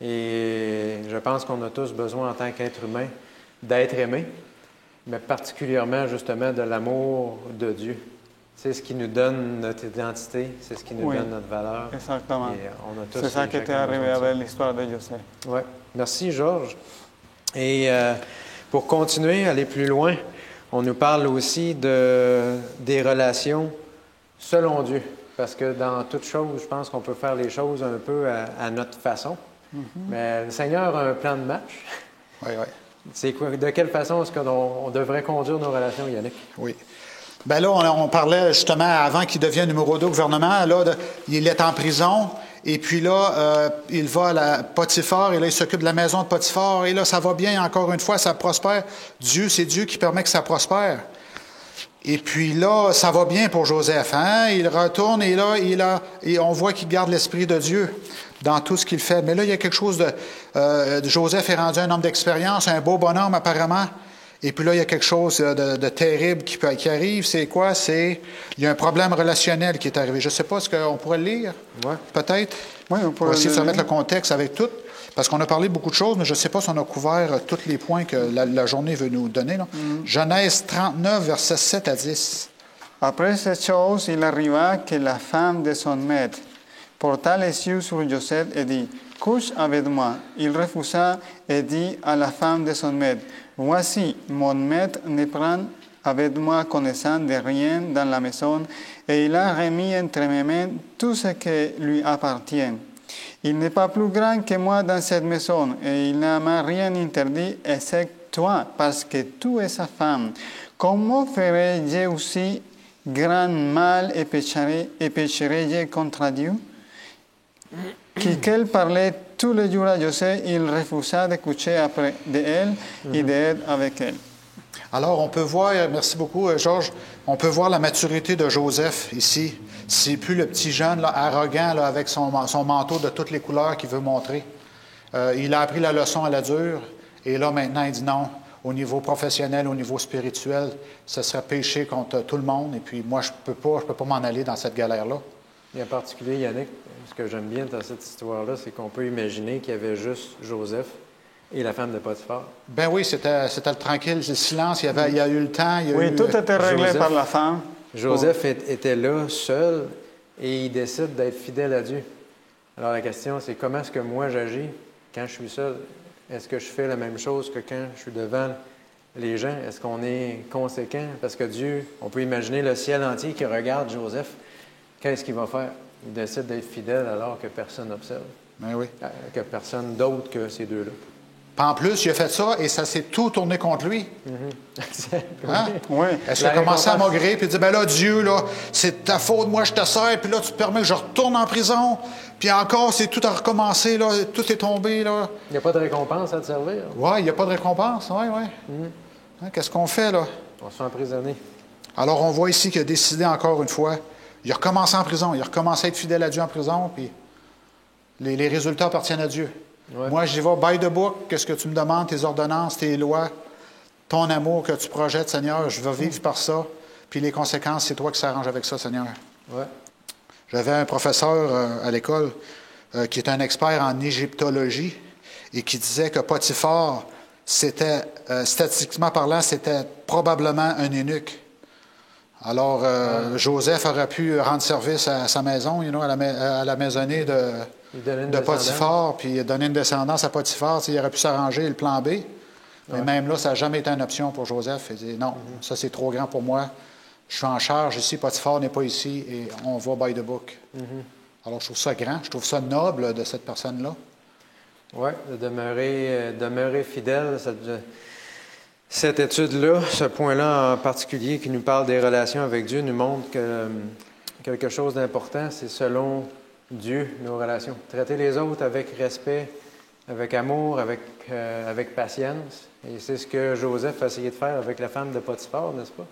Et je pense qu'on a tous besoin en tant qu'être humain d'être aimé, mais particulièrement justement de l'amour de Dieu. C'est ce qui nous donne notre identité, c'est ce qui nous donne notre valeur. Exactement. Et on a tous c'est ça qui était arrivé avec l'histoire de Joseph. Oui. Merci, Georges. Et pour continuer, aller plus loin, on nous parle aussi des relations selon Dieu. Parce que dans toute chose, je pense qu'on peut faire les choses un peu à notre façon. Mm-hmm. Mais le Seigneur a un plan de match. Oui, oui. C'est quoi, de quelle façon est-ce qu'on devrait conduire nos relations, Yannick? Oui. Bien là, on parlait justement avant qu'il devienne numéro 2 au gouvernement. Là, il est en prison. Et puis là, il va à Potiphar. Et là, il s'occupe de la maison de Potiphar. Et là, ça va bien. Encore une fois, ça prospère. C'est Dieu qui permet que ça prospère. Et puis là, ça va bien pour Joseph. Hein? Il retourne et là, et on voit qu'il garde l'Esprit de Dieu dans tout ce qu'il fait. Mais là, il y a quelque chose Joseph est rendu un homme d'expérience, un beau bonhomme apparemment. Et puis là, il y a quelque chose de terrible qui arrive. C'est quoi? Il y a un problème relationnel qui est arrivé. Je ne sais pas, est-ce qu'on pourrait le lire? Oui. Peut-être? Oui, on pourrait essayer de remettre le contexte avec tout. Parce qu'on a parlé beaucoup de choses, mais je ne sais pas si on a couvert tous les points que la journée veut nous donner. Là. Genèse 39, versets 7 à 10. Après cette chose, il arriva que la femme de son maître porta les yeux sur Joseph et dit, « Couche avec moi. » Il refusa et dit à la femme de son maître, « Voici, mon maître ne prend avec moi connaissance de rien dans la maison, et il a remis entre mes mains tout ce qui lui appartient. Il n'est pas plus grand que moi dans cette maison, et il n'a m'a rien interdit, excepté toi, parce que tu es sa femme. Comment ferais-je aussi grand mal et pécherais-je contre Dieu? » Qu'elle parlait tous les jours à Joseph, il refusa de coucher après d'elle et d'être avec elle. Alors, on peut voir, merci beaucoup, Georges, on peut voir la maturité de Joseph ici. C'est plus le petit jeune là, arrogant là, avec son manteau de toutes les couleurs qu'il veut montrer. Il a appris la leçon à la dure, et là, maintenant, il dit non. Au niveau professionnel, au niveau spirituel, ce serait péché contre tout le monde, et puis moi, je peux pas m'en aller dans cette galère-là. Et en particulier, Yannick, ce que j'aime bien dans cette histoire-là, c'est qu'on peut imaginer qu'il y avait juste Joseph et la femme de Potiphar. Ben oui, c'était le tranquille, le silence, il y a eu le temps. Tout était réglé par la femme. Joseph était là, seul, et il décide d'être fidèle à Dieu. Alors la question, c'est comment est-ce que moi j'agis quand je suis seul? Est-ce que je fais la même chose que quand je suis devant les gens? Est-ce qu'on est conséquent? Parce que Dieu, on peut imaginer le ciel entier qui regarde Joseph. Qu'est-ce qu'il va faire? Il décide d'être fidèle alors que personne n'observe. Ben oui. Que personne d'autre que ces deux-là. En plus, il a fait ça et ça s'est tout tourné contre lui. Hein? Oui. Est-ce qu'il a commencé à maugréer et dit, ben là, Dieu, là, c'est ta faute, moi je te sers, puis là, tu te permets que je retourne en prison, puis encore, c'est tout à recommencer, là, tout est tombé, là. Il n'y a pas de récompense à te servir. Oui, il n'y a pas de récompense, oui. Hein, qu'est-ce qu'on fait, là? On se fait emprisonner. Alors, on voit ici qu'il a décidé encore une fois, il a recommencé en prison, il a recommencé à être fidèle à Dieu en prison, puis les résultats appartiennent à Dieu. Ouais. Moi, j'y vais by the book. Qu'est-ce que tu me demandes, tes ordonnances, tes lois, ton amour que tu projettes, Seigneur, je vais vivre par ça. Puis les conséquences, c'est toi qui s'arranges avec ça, Seigneur. Ouais. J'avais un professeur à l'école qui est un expert en égyptologie et qui disait que Potiphar, c'était, statistiquement parlant, c'était probablement un eunuque. Alors, Joseph aurait pu rendre service à sa maison, à la maisonnée de Potiphar, puis donner une descendance à Potiphar. Il aurait pu s'arranger le plan B. Mais même là, ça n'a jamais été une option pour Joseph. Il dit non, ça c'est trop grand pour moi. Je suis en charge ici, Potiphar n'est pas ici, et on va by the book. Alors, je trouve ça grand, je trouve ça noble de cette personne-là. Oui, de demeurer fidèle. Cette étude-là, ce point-là en particulier qui nous parle des relations avec Dieu, nous montre que quelque chose d'important, c'est selon Dieu, nos relations. Traiter les autres avec respect, avec amour, avec patience. Et c'est ce que Joseph a essayé de faire avec la femme de Potiphar, n'est-ce pas?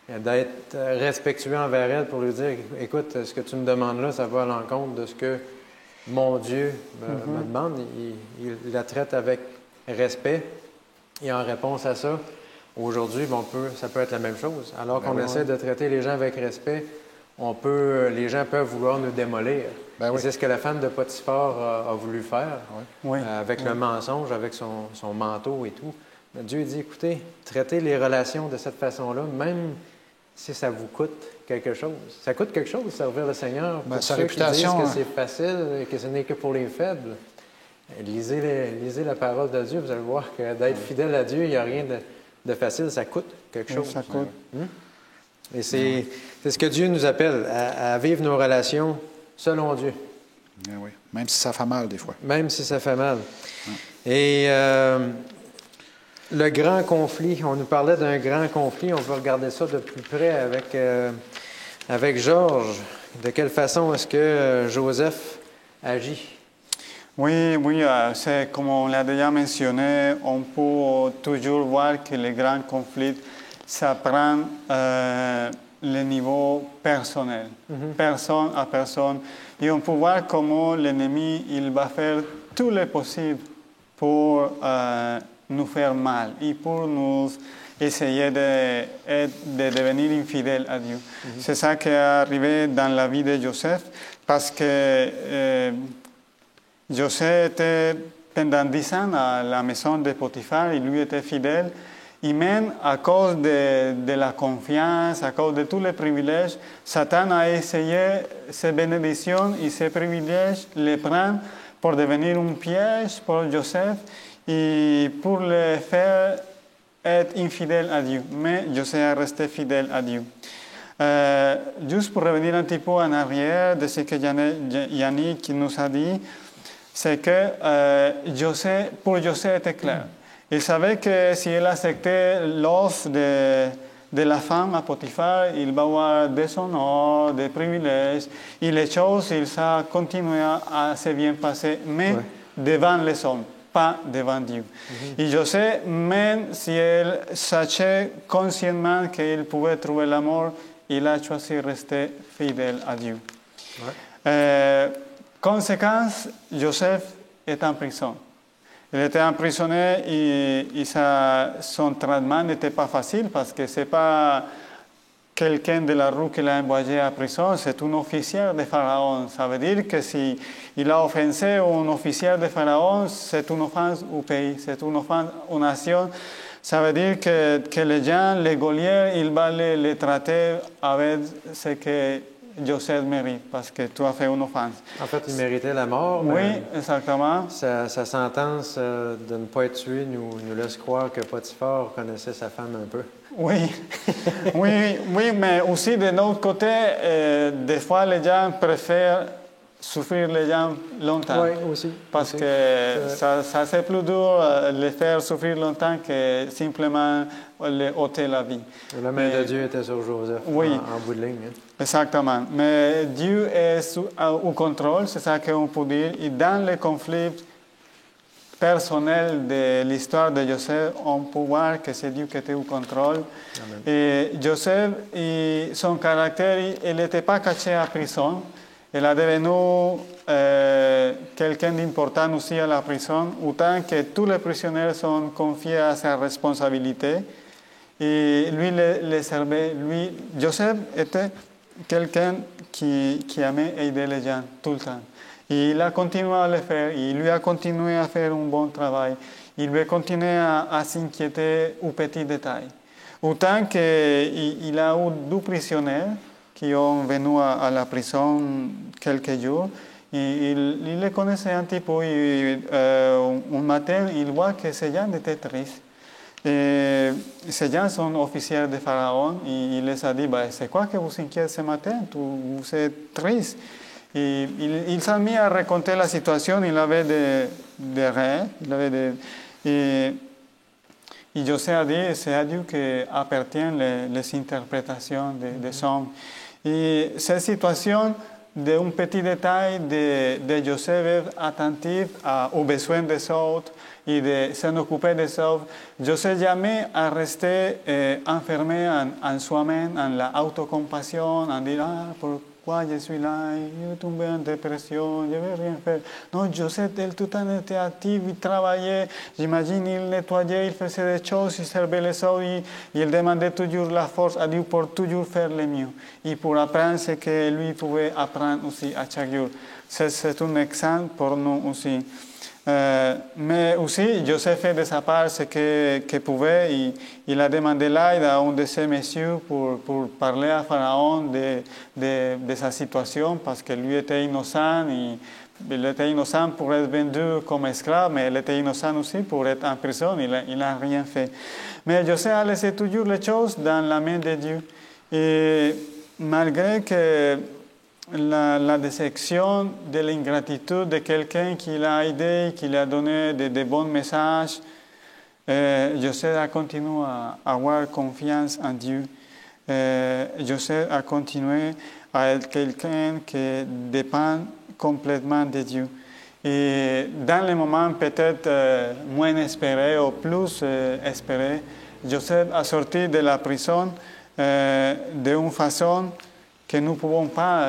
D'être respectueux envers elle pour lui dire, écoute, ce que tu me demandes là, ça va à l'encontre de ce que mon Dieu me demande. Il la traite avec respect. Et en réponse à ça, aujourd'hui, ça peut être la même chose. Alors qu'on essaie de traiter les gens avec respect, les gens peuvent vouloir nous démolir. Et c'est ce que la femme de Potiphar a voulu faire, avec le mensonge, avec son manteau et tout. Mais Dieu dit, écoutez, traitez les relations de cette façon-là, même si ça vous coûte quelque chose. Ça coûte quelque chose de servir le Seigneur. Pour sa ceux réputation, qui disent que c'est facile et que ce n'est que pour les faibles. Lisez la parole de Dieu, vous allez voir que d'être fidèle à Dieu, il n'y a rien de facile, ça coûte quelque chose. Ça coûte. Et c'est ce que Dieu nous appelle, à vivre nos relations selon Dieu. Oui, même si ça fait mal des fois. Même si ça fait mal. Et le grand conflit, on nous parlait d'un grand conflit, on peut regarder ça de plus près avec Georges. De quelle façon est-ce que Joseph agit? Oui, c'est comme on l'a déjà mentionné, on peut toujours voir que les grands conflits, ça prend le niveau personnel, personne à personne. Et on peut voir comment l'ennemi, il va faire tout le possible pour nous faire mal et pour nous essayer de devenir infidèles à Dieu. C'est ça qui est arrivé dans la vie de Joseph, parce que Joseph était pendant 10 ans à la maison de Potiphar, il lui était fidèle. Et même à cause de la confiance, à cause de tous les privilèges, Satan a essayé ces bénédictions et ces privilèges, les prendre pour devenir un piège pour Joseph et pour le faire être infidèle à Dieu. Mais Joseph est resté fidèle à Dieu. Juste pour revenir un petit peu en arrière de ce que Yannick nous a dit, c'est que pour Joseph était clair. Il savait que si il acceptait l'offre de la femme à Potiphar, il va avoir des honneurs, des privilèges, et les choses, il va continuer à se bien passer, mais devant les hommes, pas devant Dieu. Et Joseph, même si il sachait consciemment qu'il pouvait trouver la mort, il a choisi de rester fidèle à Dieu. Conséquence, Joseph est en prison. Il était emprisonné et son traitement n'était pas facile parce que ce n'est pas quelqu'un de la rue qui l'a envoyé à prison, c'est un officier de Pharaon. Ça veut dire que s'il a offensé un officier de Pharaon, c'est une offense au pays, c'est une offense aux nations. Ça veut dire que les gens, les geôliers, ils vont les traiter avec ce que Joseph mérite, parce que tu as fait une offense. En fait, il méritait la mort. Oui, exactement. Sa sentence de ne pas être tué nous laisse croire que Potiphar connaissait sa femme un peu. Oui, oui, mais aussi de notre côté, des fois les gens préfèrent souffrir les gens longtemps. Oui, aussi. Parce que ça c'est plus dur les faire souffrir longtemps que simplement les ôter la vie. La main de Dieu était sur Joseph en bout de ligne. Hein. Exactement. Mais Dieu est au contrôle, c'est ça qu'on peut dire. Et dans les conflits personnels de l'histoire de Joseph, on peut voir que c'est Dieu qui était au contrôle. Amen. Et Joseph, son caractère, il n'était pas caché à prison. Il a devenu quelqu'un d'important aussi à la prison, autant que tous les prisonniers sont confiés à sa responsabilité. Et lui les servait. Joseph était quelqu'un qui aimait aider les gens tout le temps. Et il a continué à le faire. Il lui a continué à faire un bon travail. il veut continuer à s'inquiéter aux petits détails. Autant qu'il a eu 2 prisonniers qui ont venu à la prison quelques jours. Il les connaissait un petit peu. Un matin, il voit que ces gens étaient tristes. Et ces gens sont officiers de Pharaon. Et il les a dit, c'est quoi que vous inquiète ce matin? Vous êtes triste. Et il s'est mis à raconter la situation. Il avait des rêves. Et José a dit, c'est à Dieu qu'appartiennent les interprétations des hommes. Et cette situation d'un petit détail de Joseph être attentif aux besoins des autres et de s'en occuper des autres. Joseph jamais a resté enfermé en soi-même, en la autocompassion, en dire pourquoi je suis là, je tombé en dépression, je ne vais rien faire. Non, Joseph, tout le temps était actif, il travaillait, j'imagine, il nettoyait, il faisait des choses, il servait les autres, il demandait toujours la force à Dieu pour toujours faire le mieux et pour apprendre ce que lui pouvait apprendre aussi à chaque jour. C'est un exemple pour nous aussi. Mais aussi, Joseph fait de sa part ce qu'il pouvait. Il a demandé l'aide à un de ses messieurs pour parler à Pharaon de sa situation parce que lui était innocent. Il était innocent pour être vendu comme esclave, mais il était innocent aussi pour être en prison. Il n'a rien fait. Mais Joseph a laissé toujours les choses dans la main de Dieu. Et malgré que la déception de l'ingratitude de quelqu'un qui l'a aidé, qui lui a donné de bons messages, Joseph a continué à avoir confiance en Dieu. Joseph a continué à être quelqu'un qui dépend complètement de Dieu. Et dans les moments peut-être moins espérés ou plus espérés, Joseph a sorti de la prison d'une façon que nous ne pouvons pas,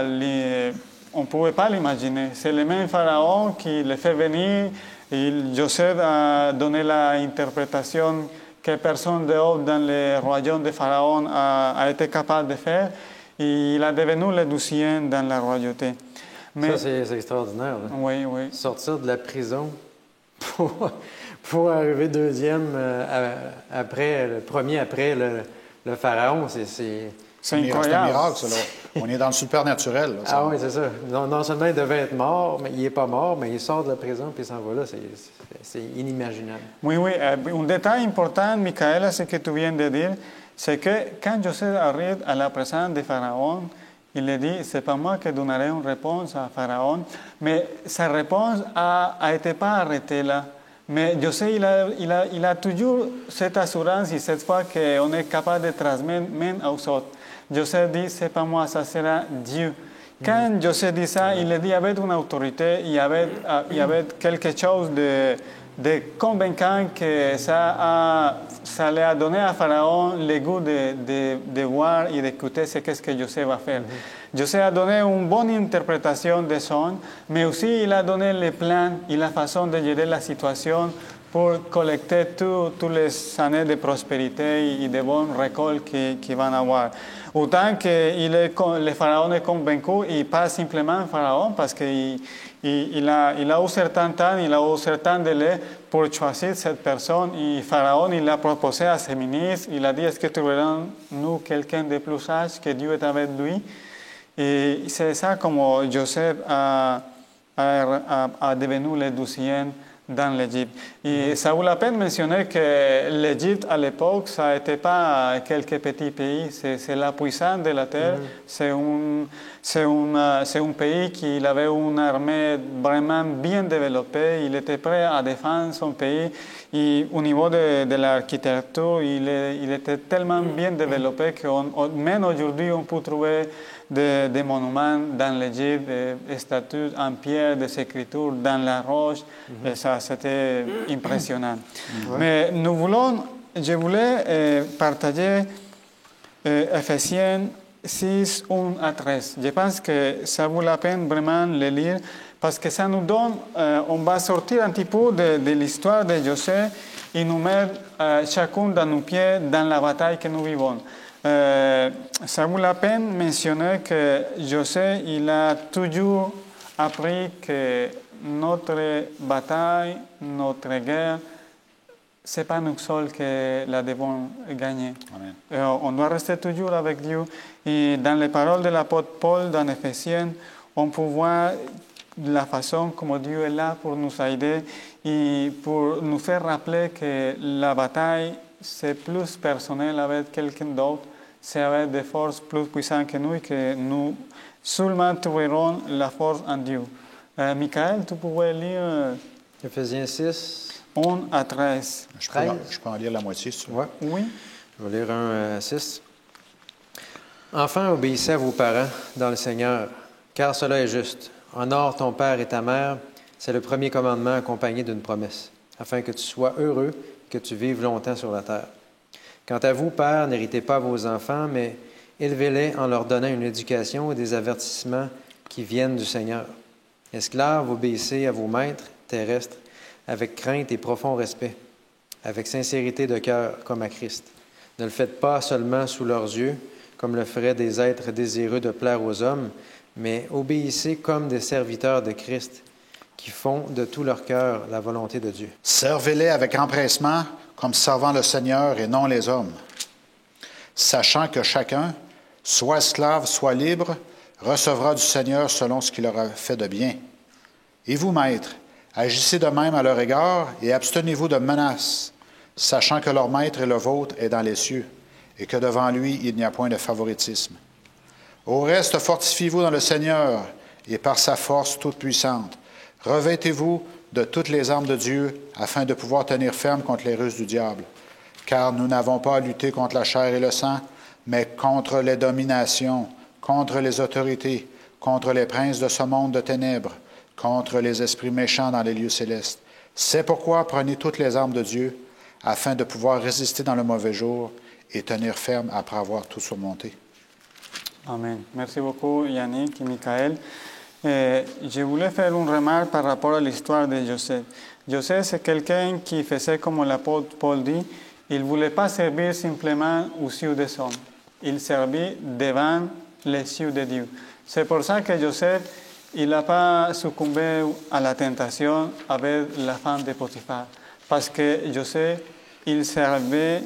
on pouvait pas l'imaginer. C'est le même Pharaon qui le fait venir. Et Joseph a donné l'interprétation que personne d'autre dans le royaume de Pharaon a été capable de faire. Et il a devenu le 12e dans la royauté. Mais, ça, c'est extraordinaire. Là. Oui, oui. Sortir de la prison pour arriver 2e après, le premier après le Pharaon, c'est incroyable. C'est un miracle, ça, là. On est dans le supernaturel. Là, ah oui, c'est ça. Non seulement il devait être mort, mais il n'est pas mort, mais il sort de la prison puis il s'en va là. C'est inimaginable. Oui, oui. Un détail important, Michaela, ce que tu viens de dire, c'est que quand Joseph arrive à la présence de Pharaon, il lui dit, c'est pas moi qui donnerai une réponse à Pharaon, mais sa réponse n'a été pas arrêtée là. Mais Joseph, il a toujours cette assurance et cette foi qu'on est capable de transmettre même aux autres. Joseph dit, c'est pas moi, ça sera Dieu. Quand Joseph dit ça, il le dit avec une autorité, il y avait quelque chose de convaincant que ça lui a donné à Pharaon le goût de voir et d'écouter ce que Joseph va faire. Joseph a donné une bonne interprétation des sons, mais aussi il a donné les plans et la façon de gérer la situation pour collecter toutes les années de prospérité et de bonnes récoltes qu'ils vont avoir. Autant que le Pharaon est convaincu, et pas simplement le Pharaon, parce qu'il a eu certain temps, il a eu certain délai pour choisir cette personne. Et Pharaon, il a proposé à ses ministres, il a dit, est-ce que tu verras nous quelqu'un de plus sage, que Dieu est avec lui? Et c'est ça comme Joseph a devenu le 12e dans l'Égypte. Et ça vaut la peine de mentionner que l'Égypte, à l'époque, ça n'était pas quelques petits pays, c'est la puissance de la terre. C'est un pays qui avait une armée vraiment bien développée, il était prêt à défendre son pays. Et au niveau de l'architecture, il était tellement bien développé que même aujourd'hui, on peut trouver des monuments dans l'Égypte, des statues en pierre, des écritures dans la roche. Et ça, c'était impressionnant. Mais je voulais partager Ephésiens 6, 1 à 13. Je pense que ça vaut la peine vraiment de le lire parce que ça nous donne, on va sortir un petit peu de l'histoire de Joseph et nous mettre chacun dans nos pieds dans la bataille que nous vivons. Ça vaut la peine de mentionner que Joseph, il a toujours appris que notre bataille, notre guerre c'est pas nous seuls qui la devons gagner. Amen. On doit rester toujours avec Dieu. Et dans les paroles de l'apôtre Paul dans Éphésiens, on peut voir la façon comme Dieu est là pour nous aider et pour nous faire rappeler que la bataille, c'est plus personnel avec quelqu'un d'autre, c'est avec des forces plus puissantes que nous et que nous seulement trouverons la force en Dieu. Michael, tu pouvais lire Éphésiens 6. 1 à 13. Je peux 13. je peux en lire la moitié, si tu veux. Ouais. Oui. Je vais lire 1 à 6. Enfants, obéissez à vos parents dans le Seigneur, car cela est juste. Honore ton père et ta mère, c'est le premier commandement accompagné d'une promesse, afin que tu sois heureux et que tu vives longtemps sur la terre. Quant à vous, pères, n'héritez pas vos enfants, mais élevez-les en leur donnant une éducation et des avertissements qui viennent du Seigneur. Esclaves, obéissez à vos maîtres terrestres avec crainte et profond respect, avec sincérité de cœur comme à Christ. Ne le faites pas seulement sous leurs yeux, comme le feraient des êtres désireux de plaire aux hommes, mais obéissez comme des serviteurs de Christ qui font de tout leur cœur la volonté de Dieu. Servez-les avec empressement, comme servant le Seigneur et non les hommes, sachant que chacun, soit esclave, soit libre, recevra du Seigneur selon ce qu'il aura fait de bien. Et vous, maîtres, agissez de même à leur égard et abstenez-vous de menaces, sachant que leur maître et le vôtre est dans les cieux, et que devant lui il n'y a point de favoritisme. Au reste, fortifiez-vous dans le Seigneur et par sa force toute puissante. Revêtez-vous de toutes les armes de Dieu afin de pouvoir tenir ferme contre les ruses du diable. Car nous n'avons pas à lutter contre la chair et le sang, mais contre les dominations, contre les autorités, contre les princes de ce monde de ténèbres, contre les esprits méchants dans les lieux célestes. C'est pourquoi prenez toutes les armes de Dieu afin de pouvoir résister dans le mauvais jour et tenir ferme après avoir tout surmonté. Amen. Merci beaucoup, Yannick et Michael. Je voulais faire une remarque par rapport à l'histoire de Joseph. Joseph, c'est quelqu'un qui faisait comme l'apôtre Paul dit, il ne voulait pas servir simplement aux yeux des hommes. Il servit devant les yeux de Dieu. C'est pour ça que Joseph, il n'a pas succombé à la tentation avec la femme de Potiphar. Parce que Joseph, il servait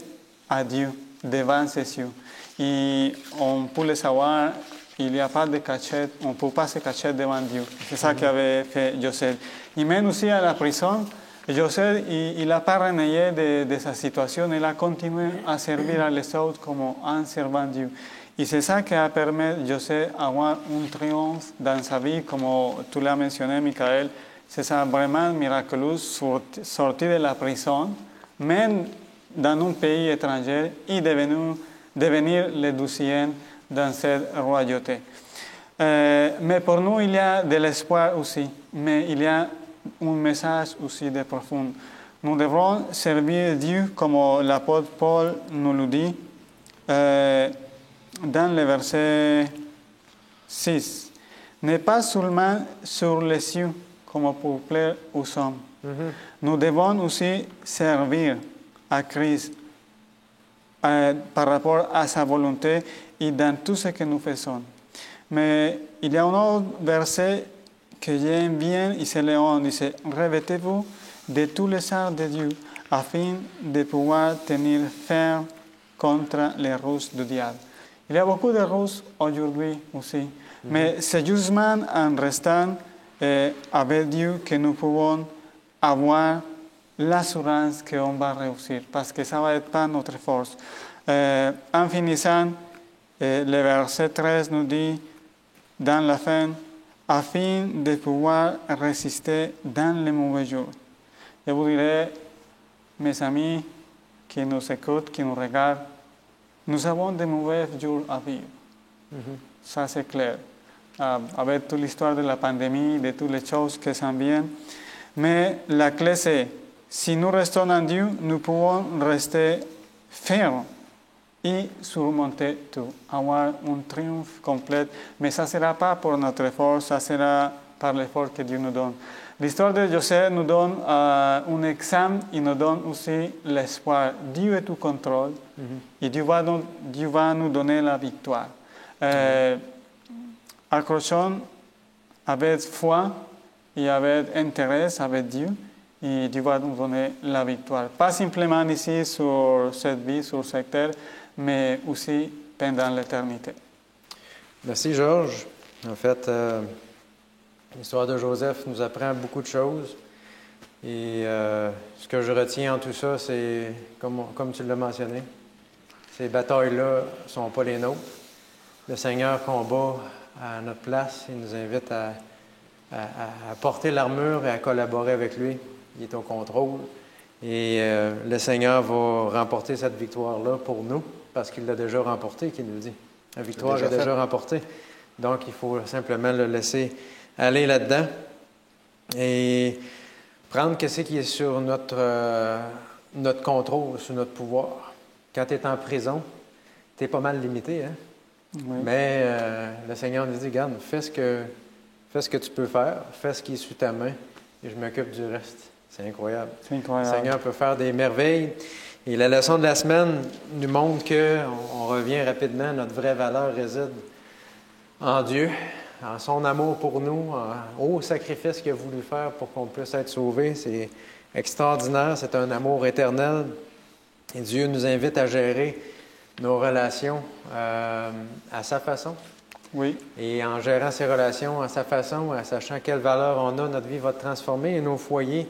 à Dieu devant ses yeux. Et on peut le savoir, il n'y a pas de cachette, on ne peut pas se cacher devant Dieu. C'est ça qu'avait fait Joseph. Et même aussi à la prison, Joseph, il n'a pas renié de sa situation, il a continué à servir à les autres comme un servant Dieu. Et c'est ça qui a permis à Joseph d'avoir un triomphe dans sa vie, comme tu l'as mentionné, Michael. C'est ça vraiment miraculeux, sortir de la prison, même dans un pays étranger, et devenir le 12e dans cette royauté. Mais pour nous, il y a de l'espoir aussi, mais il y a un message aussi de profond. Nous devrons servir Dieu comme l'apôtre Paul nous le dit dans le verset 6. Ne pas seulement sur les cieux comme pour plaire aux hommes. Nous devons aussi servir à Christ par rapport à sa volonté et dans tout ce que nous faisons. Mais il y a un autre verset que j'aime bien, et c'est le 11, il dit « Revêtez-vous de tous les armes de Dieu, afin de pouvoir tenir ferme contre les ruses du diable. » Il y a beaucoup de ruses aujourd'hui aussi, mais c'est justement en restant avec Dieu que nous pouvons avoir l'assurance qu'on va réussir, parce que ça ne va être pas notre force. En finissant, le verset 13 nous dit, dans la fin, afin de pouvoir résister dans les mauvais jours. Je vous dirais, mes amis qui nous écoutent, qui nous regardent, nous avons de mauvais jours à vivre. Ça, c'est clair. Avec toute l'histoire de la pandémie, de toutes les choses qui s'en viennent. Mais la clé, c'est, si nous restons en Dieu, nous pouvons rester fermes et surmonter tout, avoir un triomphe complet. Mais ça ne sera pas pour notre force, ça sera par l'effort que Dieu nous donne. L'histoire de Joseph nous donne un exemple et nous donne aussi l'espoir. Dieu est au contrôle et Dieu va nous donner la victoire. Accrochons avec foi et avec intérêt avec Dieu et Dieu va nous donner la victoire. Pas simplement ici sur cette vie, sur cette terre, mais aussi pendant l'éternité. Merci, Georges. En fait, l'histoire de Joseph nous apprend beaucoup de choses. Et ce que je retiens en tout ça, c'est, comme tu l'as mentionné, ces batailles-là ne sont pas les nôtres. Le Seigneur combat à notre place. Il nous invite à porter l'armure et à collaborer avec lui. Il est au contrôle. Et le Seigneur va remporter cette victoire-là pour nous, parce qu'il l'a déjà remportée, qu'il nous dit. La victoire est déjà remportée. Donc, il faut simplement le laisser aller là-dedans et prendre ce qui est sur notre contrôle, sur notre pouvoir. Quand tu es en prison, tu es pas mal limité, hein? Oui. Mais le Seigneur nous dit, regarde, fais ce que tu peux faire, fais ce qui est sous ta main et je m'occupe du reste. C'est incroyable. C'est incroyable. Le Seigneur peut faire des merveilles. Et la leçon de la semaine nous montre qu'on revient rapidement, notre vraie valeur réside en Dieu, en son amour pour nous, au sacrifice qu'il a voulu faire pour qu'on puisse être sauvés. C'est extraordinaire, c'est un amour éternel. Et Dieu nous invite à gérer nos relations à sa façon. Oui. Et en gérant ces relations à sa façon, en sachant quelle valeur on a, notre vie va être transformée et nos foyers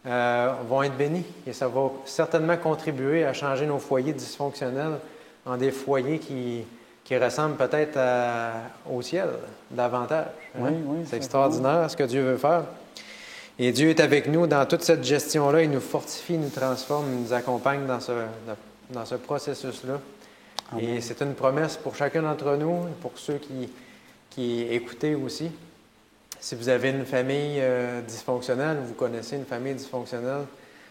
vont être bénis. Et ça va certainement contribuer à changer nos foyers dysfonctionnels en des foyers qui ressemblent peut-être au ciel davantage. Hein? Oui, oui, c'est extraordinaire ce que Dieu veut faire. Et Dieu est avec nous dans toute cette gestion-là. Il nous fortifie, il nous transforme, il nous accompagne dans ce processus-là. Amen. Et c'est une promesse pour chacun d'entre nous, pour ceux qui écoutez aussi. Si vous avez une famille dysfonctionnelle, vous connaissez une famille dysfonctionnelle,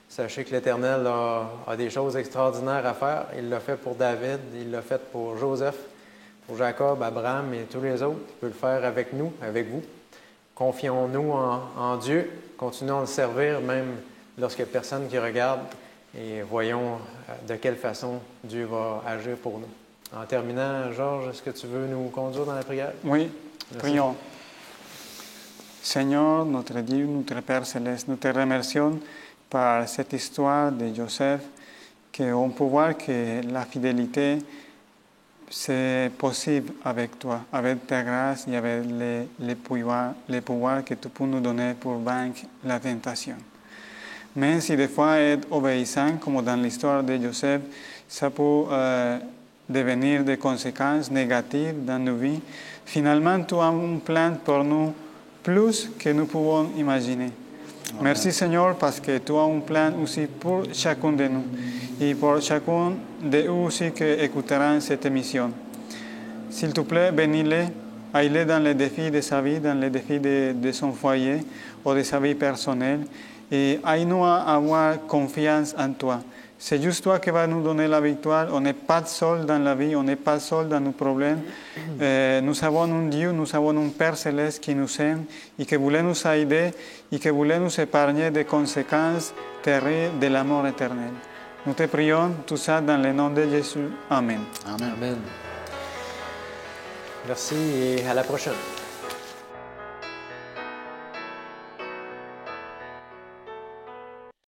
sachez que l'Éternel a des choses extraordinaires à faire. Il l'a fait pour David, il l'a fait pour Joseph, pour Jacob, Abraham et tous les autres. Il peut le faire avec nous, avec vous. Confions-nous en Dieu, continuons à le servir même lorsqu'il n'y a personne qui regarde et voyons de quelle façon Dieu va agir pour nous. En terminant, Georges, est-ce que tu veux nous conduire dans la prière? Oui, prions. Seigneur, notre Dieu, notre Père Céleste, nous te remercions par cette histoire de Joseph, qu'on peut voir que la fidélité, c'est possible avec toi, avec ta grâce et avec les pouvoirs que tu peux nous donner pour vaincre la tentation. Mais si des fois être obéissant, comme dans l'histoire de Joseph, ça peut devenir des conséquences négatives dans nos vies, finalement, tu as un plan pour nous plus que nous pouvons imaginer. Amen. Merci Seigneur parce que tu as un plan aussi pour chacun de nous et pour chacun de eux aussi qui écouteront cette émission. S'il te plaît, bénis-les, aide-les dans les défis de sa vie, dans les défis de son foyer ou de sa vie personnelle et aide-nous à avoir confiance en toi. C'est juste toi qui vas nous donner la victoire. On n'est pas seul dans la vie, on n'est pas seul dans nos problèmes. Nous avons un Dieu, nous avons un Père Céleste qui nous aime et qui voulait nous aider et qui voulait nous épargner des conséquences terribles de la mort éternelle. Nous te prions tout ça dans le nom de Jésus. Amen. Amen. Merci et à la prochaine.